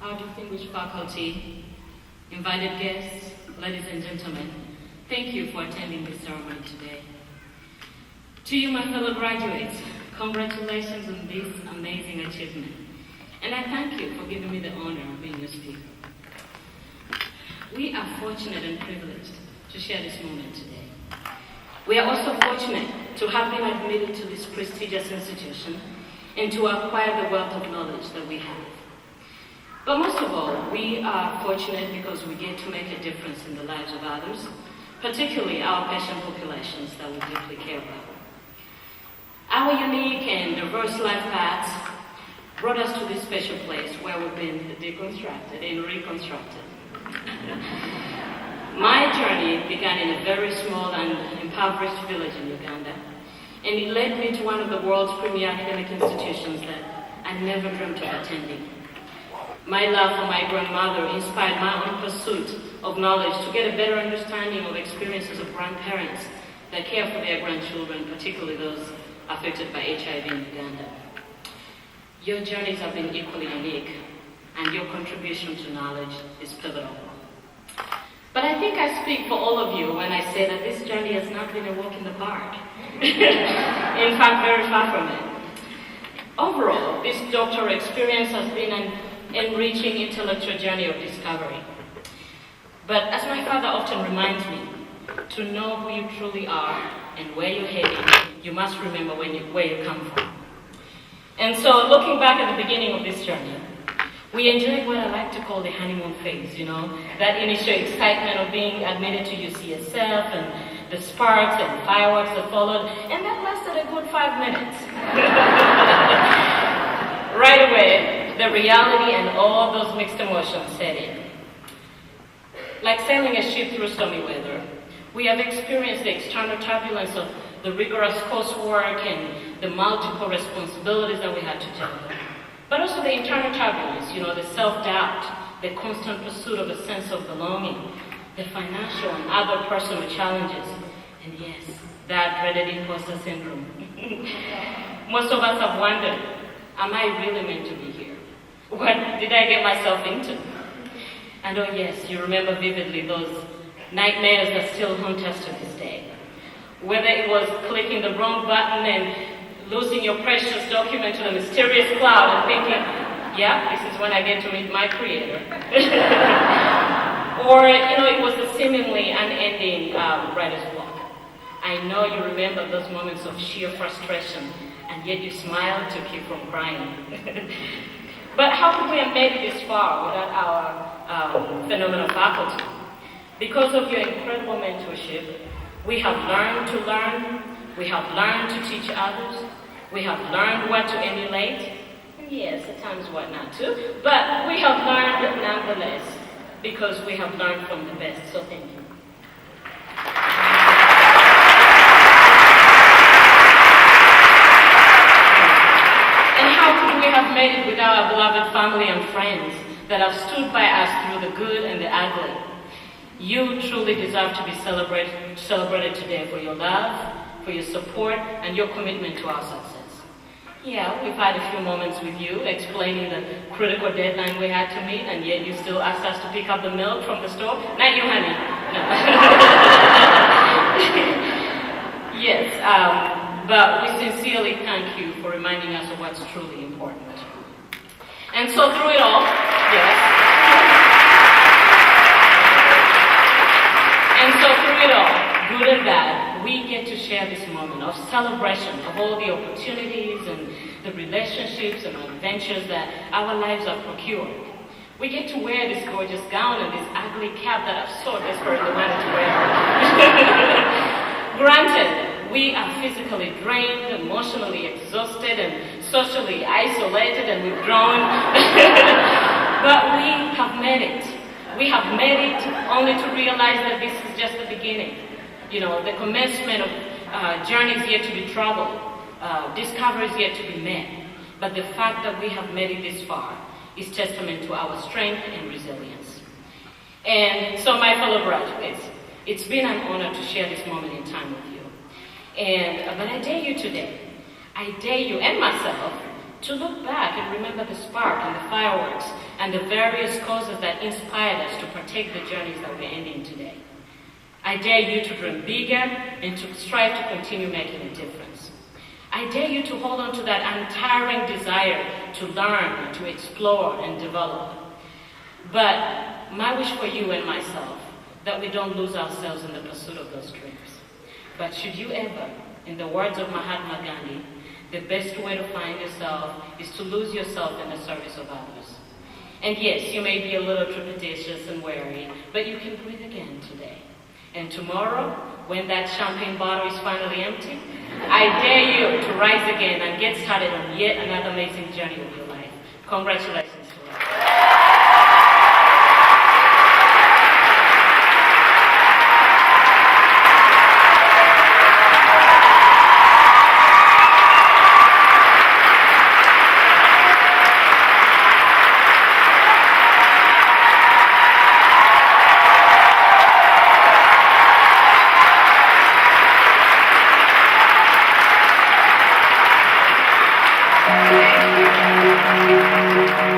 our distinguished faculty, invited guests, ladies and gentlemen, thank you for attending this ceremony today. To you, my fellow graduates, congratulations on this amazing achievement. And I thank you for giving me the honor of being your speaker. We are fortunate and privileged to share this moment today. We are also fortunate to have been admitted to this prestigious institution and to acquire the wealth of knowledge that we have. But most of all, we are fortunate because we get to make a difference in the lives of others, particularly our patient populations that we deeply care about. Our unique and diverse life paths brought us to this special place where we've been deconstructed and reconstructed. My journey began in a very small and impoverished village in Uganda, and it led me to one of the world's premier academic institutions that I never dreamt of attending. My love for my grandmother inspired my own pursuit of knowledge to get a better understanding of experiences of grandparents that care for their grandchildren, particularly those affected by HIV in Uganda. Your journeys have been equally unique, and your contribution to knowledge is pivotal. But I think I speak for all of you when I say that this journey has not been a walk in the park. In fact, very far from it. Overall, this doctoral experience has been an enriching intellectual journey of discovery. But as my father often reminds me, to know who you truly are and where you're heading, you must remember where you come from. And so, looking back at the beginning of this journey, we enjoyed what I like to call the honeymoon phase, that initial excitement of being admitted to UCSF and the sparks and fireworks that followed, and that lasted a good 5 minutes. Right away, the reality and all those mixed emotions set in. Like sailing a ship through stormy weather, we have experienced the external turbulence of the rigorous coursework and the multiple responsibilities that we had to juggle. But also the internal turbulence, the self-doubt, the constant pursuit of a sense of belonging, the financial and other personal challenges, and yes, that dreaded imposter syndrome. Most of us have wondered, am I really meant to be here? What did I get myself into? And oh yes, you remember vividly those nightmares that still haunt us to this day. Whether it was clicking the wrong button and losing your precious document to the mysterious cloud and thinking, yeah, this is when I get to meet my creator. Or, it was the seemingly unending writer's block. I know you remember those moments of sheer frustration, and yet you smiled to keep from crying. But how could we have made it this far without our phenomenal faculty? Because of your incredible mentorship, we have learned to learn, we have learned to teach others, we have learned what to emulate, and yes, at times what not to, but we have learned nonetheless, because we have learned from the best, so thank you. And how could we have made it without our beloved family and friends that have stood by us through the good and the ugly? You truly deserve to be celebrated today for your love, for your support, and your commitment to our success. Yeah, we've had a few moments with you explaining the critical deadline we had to meet, and yet you still asked us to pick up the milk from the store. Not you, honey. No. Yes, but we sincerely thank you for reminding us of what's truly important. And so through it all, yes. And so through it all, good and bad, we get to share this moment of celebration of all the opportunities and the relationships and adventures that our lives have procured. We get to wear this gorgeous gown and this ugly cap that I've so desperately wanted to wear. Granted, we are physically drained, emotionally exhausted, and socially isolated and withdrawn. But we have made it. We have made it only to realize that this is just the beginning. The commencement of journeys yet to be traveled, discoveries yet to be made. But the fact that we have made it this far is testament to our strength and resilience. And so, my fellow graduates, it's been an honor to share this moment in time with you. But I dare you today, I dare you and myself to look back and remember the spark and the fireworks and the various causes that inspired us to partake the journeys that we're ending today. I dare you to dream bigger and to strive to continue making a difference. I dare you to hold on to that untiring desire to learn, to explore and develop. But my wish for you and myself, that we don't lose ourselves in the pursuit of those dreams. But should you ever, in the words of Mahatma Gandhi, the best way to find yourself is to lose yourself in the service of others. And yes, you may be a little trepidatious and wary, but you can breathe again today. And tomorrow, when that champagne bottle is finally empty, I dare you to rise again and get started on yet another amazing journey of your life. Congratulations to us.